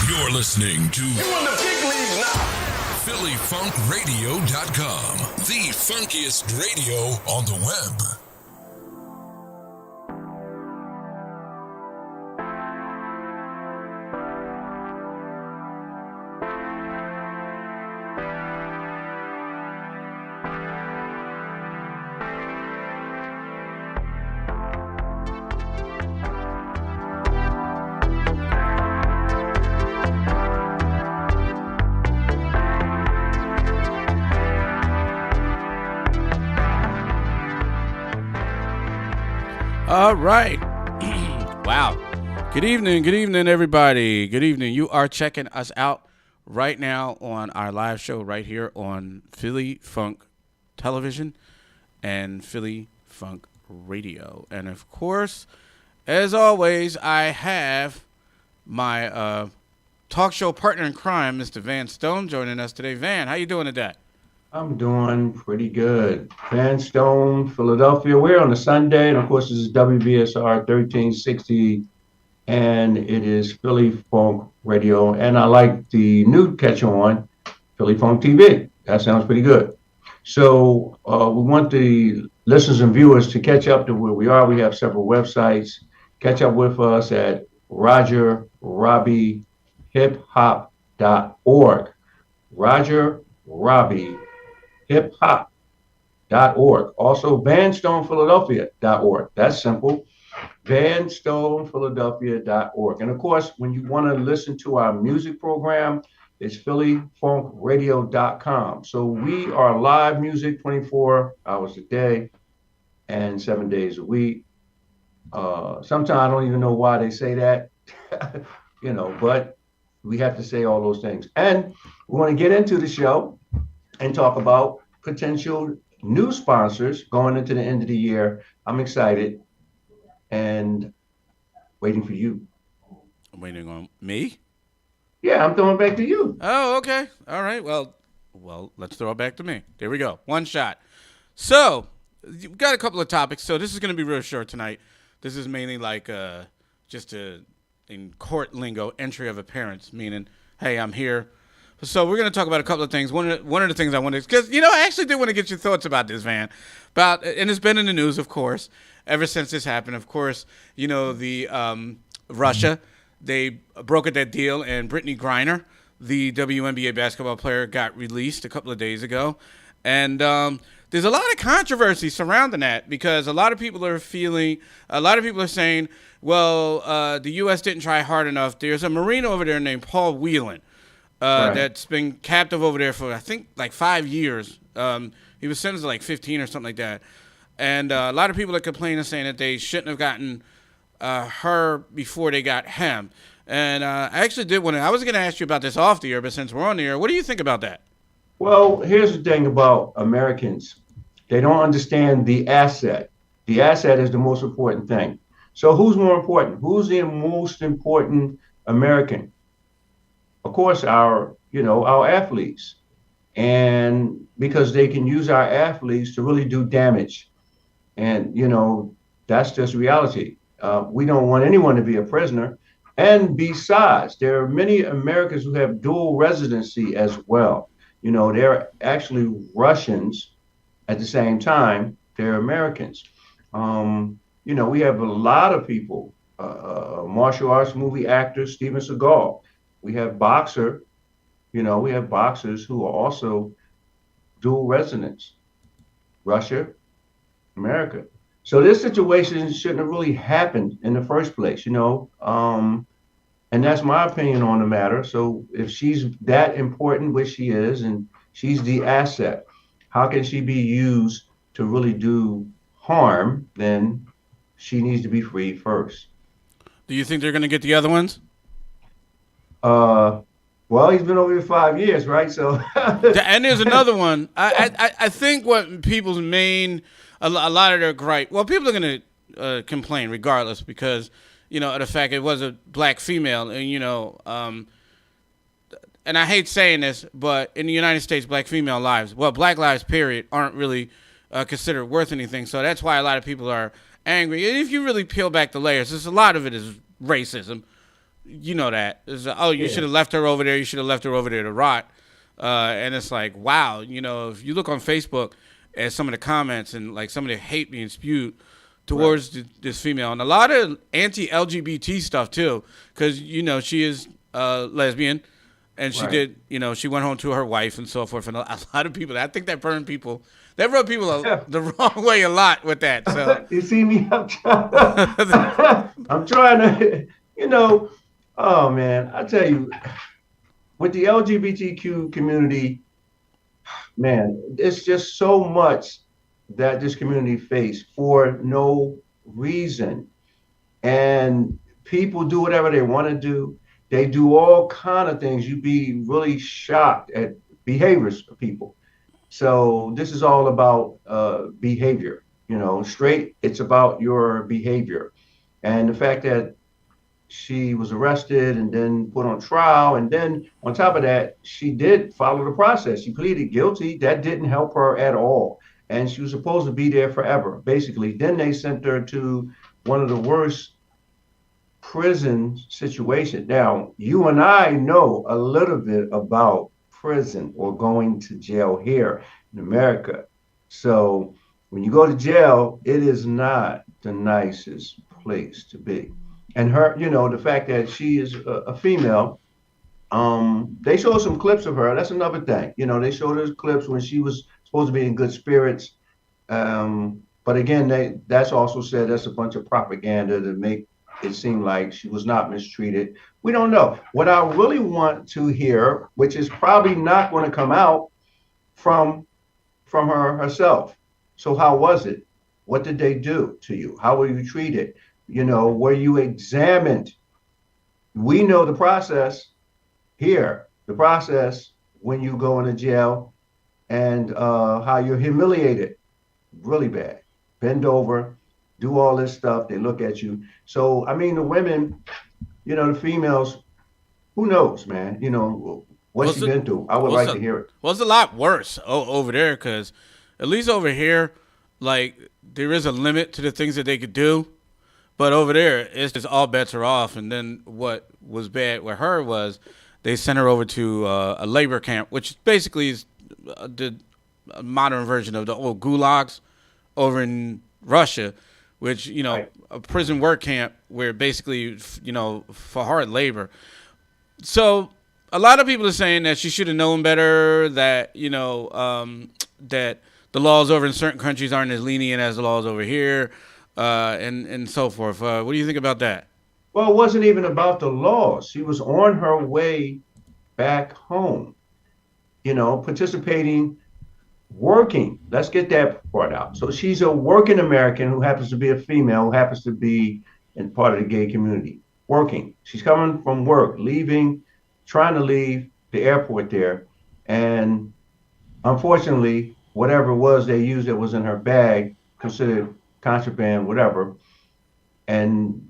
You're listening to You in the big leagues now. PhillyFunkRadio.com, the funkiest radio on the web. All right. Wow. Good evening, everybody. Good evening. You are checking us out right now on our live show right here on Philly Funk Television and Philly Funk Radio. And of course, as always, I have my talk show partner in crime, Mr. Van Stone, joining us today. Van, how you doing today? I'm doing pretty good. Van Stone, Philadelphia. We're on a Sunday, and of course, this is WBSR 1360, and it is Philly Funk Radio. And I like the new catch on, Philly Funk TV. That sounds pretty good. So we want the listeners and viewers to catch up to where we are. We have several websites. Catch up with us at RogerRobbieHipHop.org. RogerRobbie hiphop.org. Also, VanStonePhiladelphia.org. That's simple. VanStonePhiladelphia.org. And of course, when you want to listen to our music program, it's PhillyFunkRadio.com. So we are live music 24 hours a day and 7 days a week. Sometimes I don't even know why they say that, but we have to say all those things. And we want to get into the show and talk about potential new sponsors going into the end of the year. I'm excited and waiting for you. I'm waiting on me? Yeah, I'm throwing it back to you. Oh, okay. All right. Well, let's throw it back to me. There we go. One shot. So, we've got a couple of topics. So, this is going to be real short tonight. This is mainly like just in court lingo, entry of appearance, meaning, hey, I'm here. So we're going to talk about a couple of things. One of the things I wanted, because, I actually did want to get your thoughts about this, Van. And it's been in the news, of course, ever since this happened. Of course, the Russia, they brokered that deal, and Brittany Griner, the WNBA basketball player, got released a couple of days ago. And there's a lot of controversy surrounding that, because a lot of people are saying, well, the U.S. didn't try hard enough. There's a Marine over there named Paul Whelan. That's been captive over there for, I think, like 5 years. He was sentenced to like 15 or something like that. And a lot of people are complaining, saying that they shouldn't have gotten her before they got him. And I actually did I was going to ask you about this off the air, but since we're on the air, what do you think about that? Well, here's the thing about Americans. They don't understand the asset. The asset is the most important thing. So who's more important? Who's the most important American? Of course, our athletes, and because they can use our athletes to really do damage, and that's just reality. We don't want anyone to be a prisoner, and besides, there are many Americans who have dual residency as well. They're actually Russians at the same time. They're Americans. We have a lot of people, martial arts movie actors, Steven Seagal. We have boxers who are also dual residents, Russia, America. So this situation shouldn't have really happened in the first place, and that's my opinion on the matter. So if she's that important, which she is, and she's the asset, how can she be used to really do harm? Then she needs to be freed first. Do you think they're going to get the other ones? Well, he's been over here 5 years, right? So, and there's another one. I think what people's a lot of their gripe. Well, people are going to complain regardless, because of the fact it was a black female, and and I hate saying this, but in the United States, black female lives, black lives period, aren't really considered worth anything. So that's why a lot of people are angry. And if you really peel back the layers, a lot of it is racism. you know that. It's, oh, you Yeah. should have left her over there. You should have left her over there to rot. And it's like, wow, if you look on Facebook at some of the comments and like some of the hate being spewed towards this female, and a lot of anti-LGBT stuff too, because she is lesbian, and she Right. did, she went home to her wife and so forth, and a lot of people. I think that rubbed people the wrong way a lot with that. So You see me? I'm trying to, oh man, I tell you, with the LGBTQ community, man, it's just so much that this community face for no reason. And people do whatever they want to do. They do all kind of things. You'd be really shocked at behaviors of people. So this is all about behavior, straight. It's about your behavior. And the fact that she was arrested and then put on trial. And then on top of that, she did follow the process. She pleaded guilty. That didn't help her at all. And she was supposed to be there forever, basically. Then they sent her to one of the worst prison situations. Now, you and I know a little bit about prison or going to jail here in America. So when you go to jail, it is not the nicest place to be. And her, the fact that she is a female, they showed some clips of her. That's another thing. They showed us clips when she was supposed to be in good spirits. But again, that's also said that's a bunch of propaganda to make it seem like she was not mistreated. We don't know. What I really want to hear, which is probably not going to come out from her herself. So how was it? What did they do to you? How were you treated? Were you examined? We know the process here, the process when you go into jail and how you're humiliated really bad. Bend over, do all this stuff. They look at you. So, I mean, the women, the females, who knows, man? What she's been through. I would like to hear it. Well, it's a lot worse over there because at least over here, like, there is a limit to the things that they could do. But over there, it's just all bets are off. And then what was bad with her was they sent her over to a labor camp, which basically is the modern version of the old gulags over in Russia, which, Right. a prison work camp where basically, for hard labor. So a lot of people are saying that she should have known better, that, that the laws over in certain countries aren't as lenient as the laws over here. And so forth. What do you think about that? Well, it wasn't even about the laws. She was on her way back home, participating, working. Let's get that part out. So she's a working American who happens to be a female, who happens to be in part of the gay community, working. She's coming from work, trying to leave the airport there. And unfortunately, whatever it was they used that was in her bag, considered contraband, whatever. And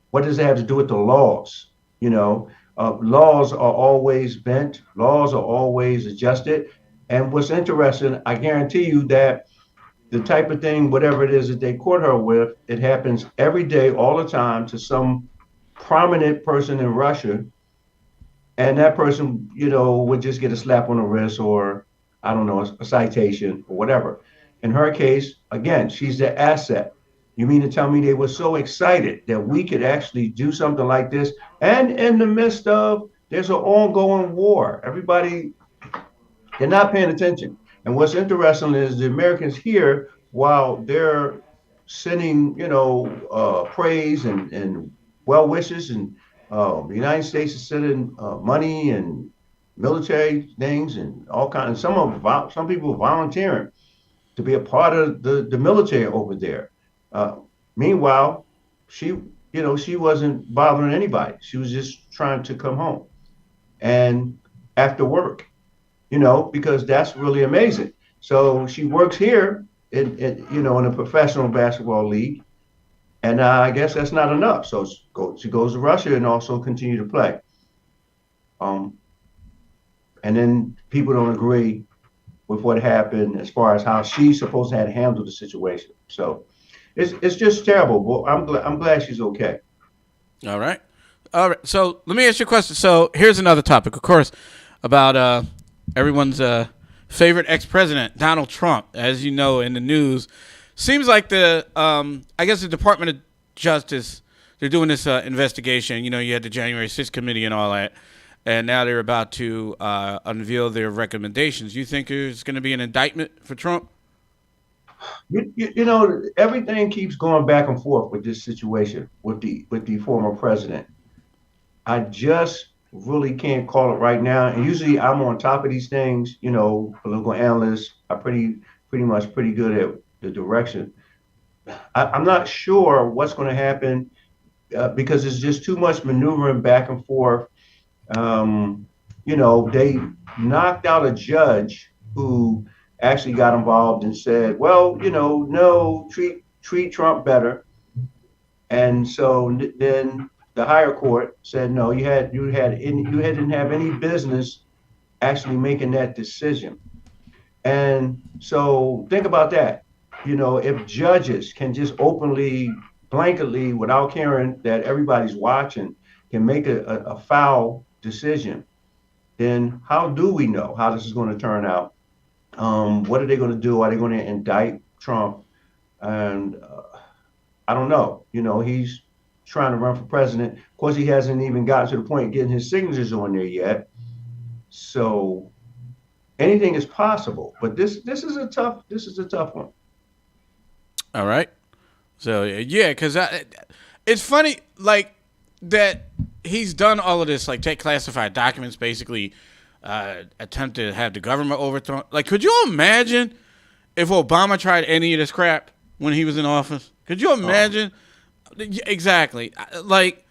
what does that have to do with the laws? Laws are always bent. Laws are always adjusted. And what's interesting, I guarantee you that the type of thing, whatever it is that they caught her with, it happens every day, all the time to some prominent person in Russia. And that person, would just get a slap on the wrist or, I don't know, a citation or whatever. In her case, again, she's the asset. You mean to tell me they were so excited that we could actually do something like this? And in the midst of, there's an ongoing war. Everybody, they're not paying attention. And what's interesting is the Americans here, while they're sending, praise and well wishes, and the United States is sending money and military things and all kinds. Some people volunteering to be a part of the military over there. Meanwhile, she wasn't bothering anybody. She was just trying to come home and after work, because that's really amazing. So she works here in a professional basketball league. And I guess that's not enough. So she goes to Russia and also continue to play. And then people don't agree with what happened as far as how she's supposed to have handled the situation. So it's just terrible. But I'm glad she's okay. All right. All right. So let me ask you a question. So here's another topic, of course, about everyone's favorite ex-president, Donald Trump. As you know, in the news, seems like I guess the Department of Justice, they're doing this investigation. You know, you had the January 6th committee and all that, and now they're about to unveil their recommendations. You think there's going to be an indictment for Trump? You know, everything keeps going back and forth with this situation with the former president. I just really can't call it right now. And usually I'm on top of these things, you know, political analysts are pretty good at the direction. I'm not sure what's going to happen because it's just too much maneuvering back and forth. You know, they knocked out a judge who actually got involved and said, well, you know, no, treat Trump better. And so then the higher court said, no, you didn't have any business actually making that decision. And so think about that. You know, if judges can just openly, blanketly, without caring that everybody's watching, can make a foul decision, then how do we know how this is going to turn out? What are they going to do? Are they going to indict Trump? And I don't know. You know, he's trying to run for president. Of course, he hasn't even gotten to the point of getting his signatures on there yet. So anything is possible. But this is a tough one. All right. So yeah, because it's funny, like that he's done all of this, like take classified documents, basically attempt to have the government overthrown. Like, could you imagine if Obama tried any of this crap when he was in office? Could you imagine? Oh. Exactly. Like,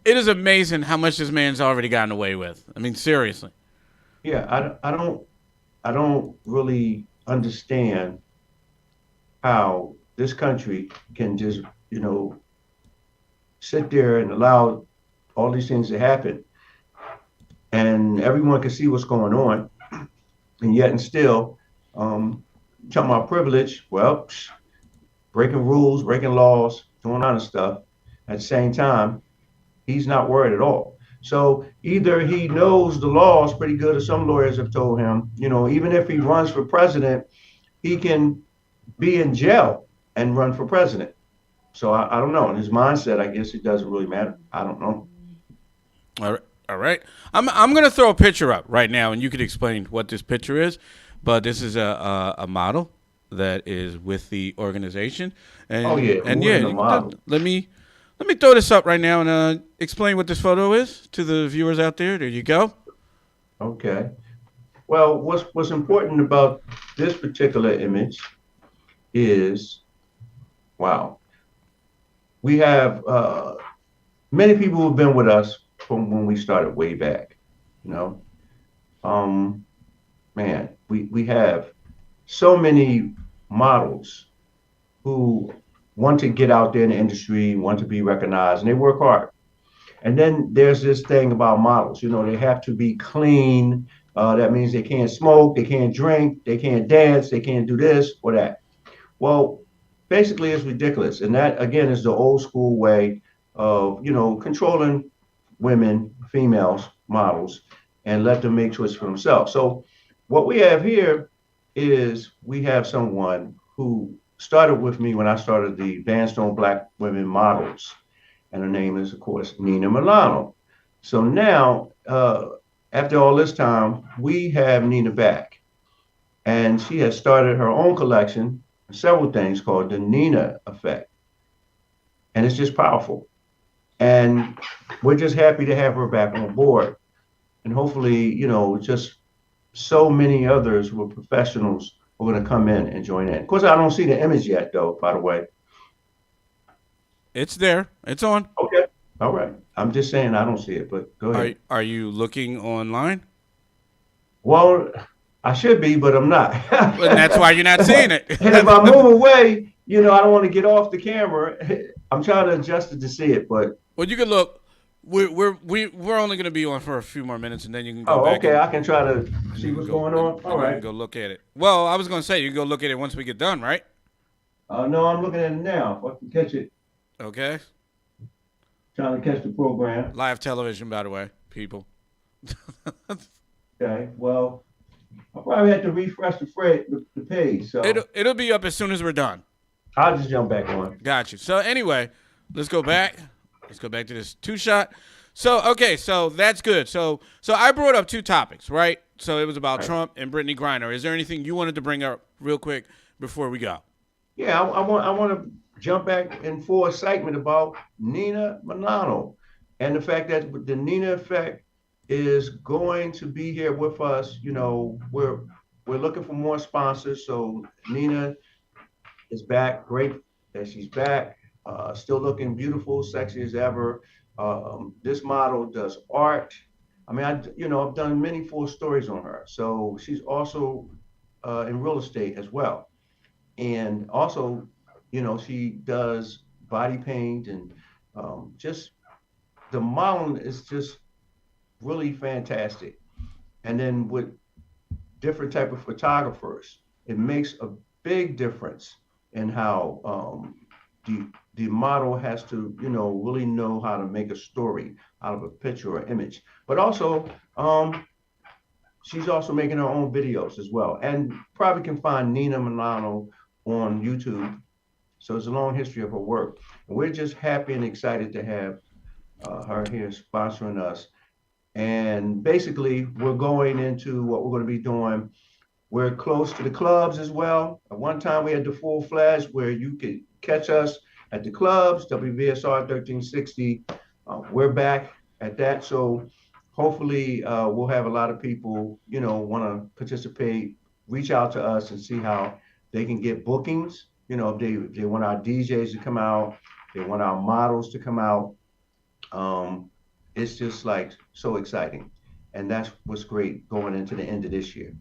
it is amazing how much this man's already gotten away with. I mean, seriously. Yeah, I don't really understand how this country can just, you know, sit there and allow all these things to happen. And everyone can see what's going on. And yet and still, talking about privilege, well, breaking rules, breaking laws, doing other stuff. At the same time, he's not worried at all. So either he knows the laws pretty good, as some lawyers have told him, you know, even if he runs for president, he can be in jail and run for president. So I don't know. In his mindset, I guess it doesn't really matter. I don't know. All right. I'm going to throw a picture up right now, and you could explain what this picture is. But this is a model that is with the organization. And, oh yeah. And yeah, let me throw this up right now and explain what this photo is to the viewers out there. There you go. Okay. Well, what's important about this particular image is, wow, we have many people who've been with us from when we started way back, you know. Man, we have so many models who want to get out there in the industry, want to be recognized, and they work hard. And then there's this thing about models, you know, they have to be clean. That means they can't smoke, they can't drink, they can't dance, they can't do this or that. Well, basically it's ridiculous. And that, again, is the old school way of, you know, controlling women, females, models, and let them make choices for themselves. So what we have here is we have someone who started with me when I started the Vanstone Black Women Models. And her name is, of course, Nina Milano. So now, after all this time, we have Nina back. And she has started her own collection, several things called the Nina Effect. And it's just powerful. And we're just happy to have her back on board. And hopefully, you know, just so many others who are professionals are going to come in and join in. Of course, I don't see the image yet, though, by the way. It's there. It's on. Okay. All right. I'm just saying I don't see it, but go ahead. Are you looking online? Well, I should be, but I'm not. And that's why you're not seeing it. And if I move away, you know, I don't want to get off the camera. I'm trying to adjust it to see it, but. Well, you can look. We're only going to be on for a few more minutes, and then you can go back. Oh, okay. I can try to see what's going on. All right. Go look at it. Well, I was going to say you can go look at it once we get done, right? No, I'm looking at it now. If I can catch it. Okay. trying to catch the program. Live television, by the way, people. Okay. Well, I probably have to refresh the page, so It'll be up as soon as we're done. I'll just jump back on. Got you. So anyway, let's go back. Let's go back to this 2-shot. So okay, so that's good. So I brought up 2 topics, right? So it was about Trump and Brittany Griner. Is there anything you wanted to bring up real quick before we go? Yeah, I want to jump back in full excitement about Nina Manano and the fact that the Nina Effect is going to be here with us. You know, we're looking for more sponsors. So Nina is back. Great that she's back. Still looking beautiful, sexy as ever. This model does art. I mean, I've done many full stories on her. So she's also in real estate as well. And also, she does body paint and just the modeling is just really fantastic. And then with different type of photographers, it makes a big difference in how the model has to, really know how to make a story out of a picture or image. But also, she's also making her own videos as well. And probably can find Nina Manano on YouTube. So it's a long history of her work. And we're just happy and excited to have her here sponsoring us. And basically, we're going into what we're going to be doing. We're close to the clubs as well. At one time, we had the full flash where you could catch us at the clubs, WVSR 1360. We're back at that. So hopefully, we'll have a lot of people, want to participate, reach out to us and see how they can get bookings. If they want our DJs to come out, they want our models to come out. It's just like so exciting. And that's what's great going into the end of this year.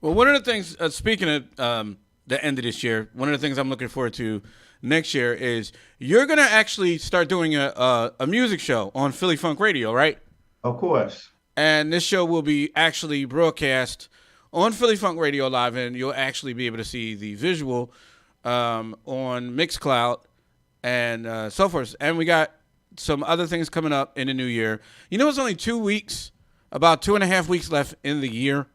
Well, one of the things, speaking of the end of this year, one of the things I'm looking forward to next year is you're going to actually start doing a music show on Philly Funk Radio, right? Of course. And this show will be actually broadcast on Philly Funk Radio Live, and you'll actually be able to see the visual on Mixcloud and so forth. And we got some other things coming up in the new year. It's only 2 weeks, about 2.5 weeks left in the year.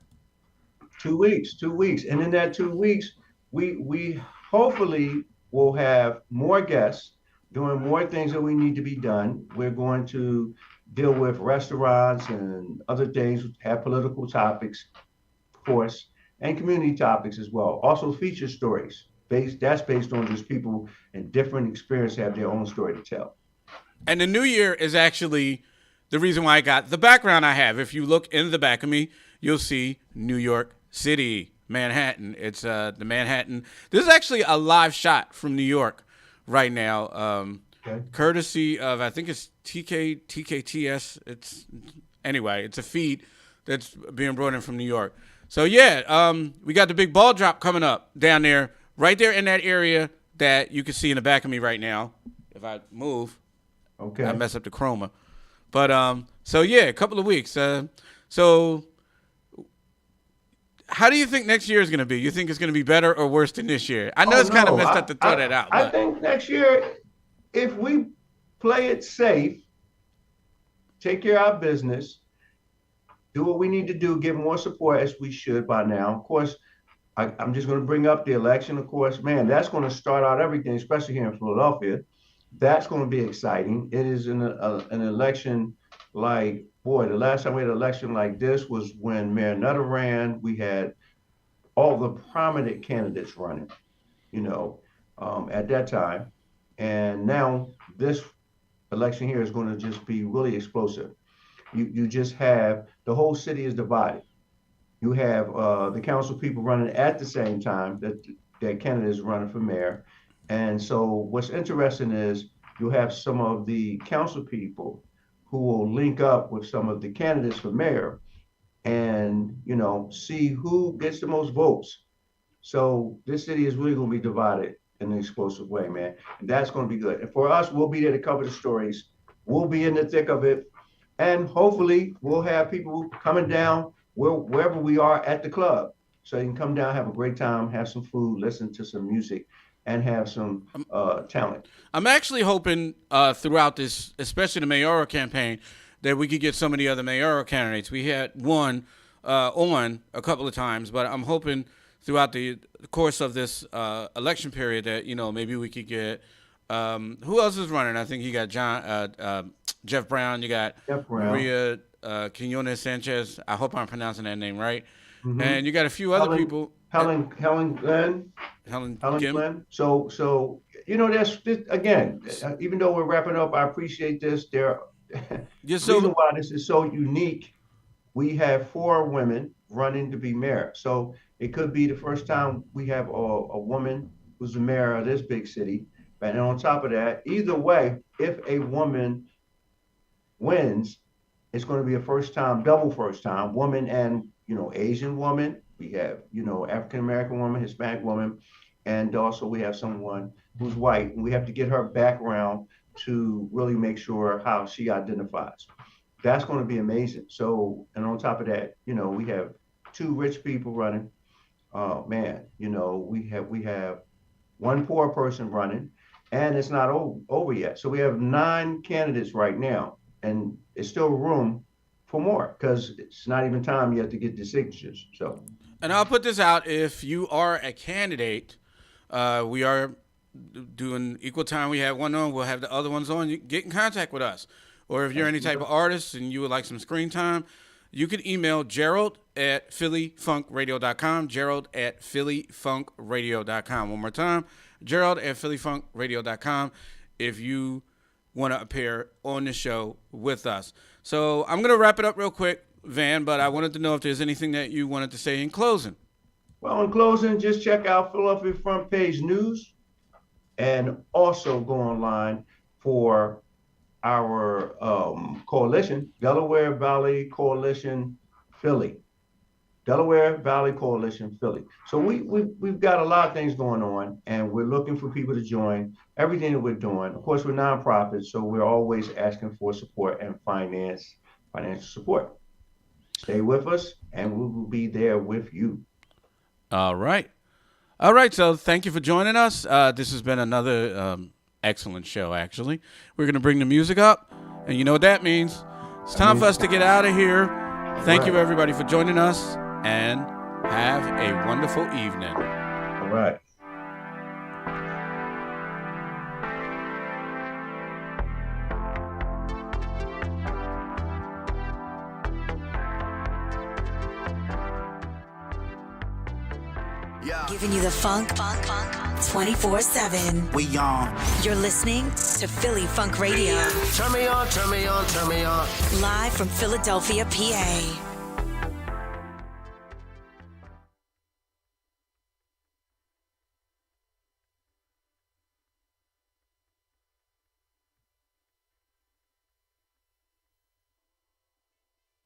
2 weeks. And in that 2 weeks, we hopefully will have more guests doing more things that we need to be done. We're going to deal with restaurants and other things, have political topics, of course, and community topics as well. Also feature stories. That's based on just people and different experience have their own story to tell. And the new year is actually the reason why I got the background I have. If you look in the back of me, you'll see New York City, Manhattan. It's the Manhattan. This is actually a live shot from New York right now, courtesy of, I think it's TKTS. It's a feed that's being brought in from New York. So, yeah, we got the big ball drop coming up down there, right there in that area that you can see in the back of me right now. If I move, I mess up the chroma. But, so, yeah, a couple of weeks. So how do you think next year is going to be? You think it's going to be better or worse than this year? I know it's kind of messed up to throw that out. I think next year, if we play it safe, take care of our business, do what we need to do, give more support as we should by now. Of course, I'm just going to bring up the election. Of course, man, that's going to start out everything, especially here in Philadelphia. That's going to be exciting. It is an election like, boy, the last time we had an election like this was when Mayor Nutter ran. We had all the prominent candidates running, at that time. And now this election here is going to just be really explosive. You just have, the whole city is divided. You have the council people running at the same time that candidates running for mayor. And so what's interesting is you'll have some of the council people who will link up with some of the candidates for mayor and, see who gets the most votes. So this city is really going to be divided in an explosive way, man. And that's going to be good. And for us, we'll be there to cover the stories. We'll be in the thick of it. And hopefully we'll have people coming down wherever we are at the club. So you can come down, have a great time, have some food, listen to some music. and have some talent. I'm actually hoping throughout this, especially the mayoral campaign, that we could get some of the other mayoral candidates. We had one on a couple of times, but I'm hoping throughout the course of this election period that, maybe we could get who else is running? I think you got Jeff Brown. You got Maria Quinones Sanchez. I hope I'm pronouncing that name right. Mm-hmm. And you got a few other people. Helen Glenn. Helen Glenn. So that's again. Even though we're wrapping up, I appreciate this. The reason why this is so unique, we have 4 women running to be mayor. So it could be the first time we have a woman who's the mayor of this big city. And on top of that, either way, if a woman wins, it's going to be a double first time, woman and, Asian woman. We have, African-American woman, Hispanic woman, and also we have someone who's white. And we have to get her background to really make sure how she identifies. That's going to be amazing. So, and on top of that, we have 2 rich people running. Oh man, we have 1 poor person running, and it's not over yet. So we have 9 candidates right now, and it's still room for more because it's not even time yet to get the signatures. So, and I'll put this out: if you are a candidate, we are doing equal time. We have one on, we'll have the other ones on. You get in contact with us, or if you're any type of artist and you would like some screen time, you can email Gerald at PhillyFunkRadio.com. Gerald at PhillyFunkRadio.com. One more time, Gerald at PhillyFunkRadio.com. If you want to appear on the show with us. So I'm going to wrap it up real quick, Van, but I wanted to know if there's anything that you wanted to say in closing. Well, in closing, just check out Philadelphia Front Page News and also go online for our coalition, Delaware Valley Coalition Philly. Delaware Valley Coalition Philly. So we've got a lot of things going on, and we're looking for people to join everything that we're doing. Of course, we're nonprofits, so we're always asking for support and financial support. Stay with us, and we will be there with you. All right. So thank you for joining us. This has been another excellent show, actually. We're going to bring the music up, and you know what that means. It's time for us to get out of here. Thank you, everybody, for joining us, and have a wonderful evening. All right. Giving you the funk 24/7. We on. You're listening to Philly Funk Radio. Turn me on, turn me on, turn me on. Live from Philadelphia, PA.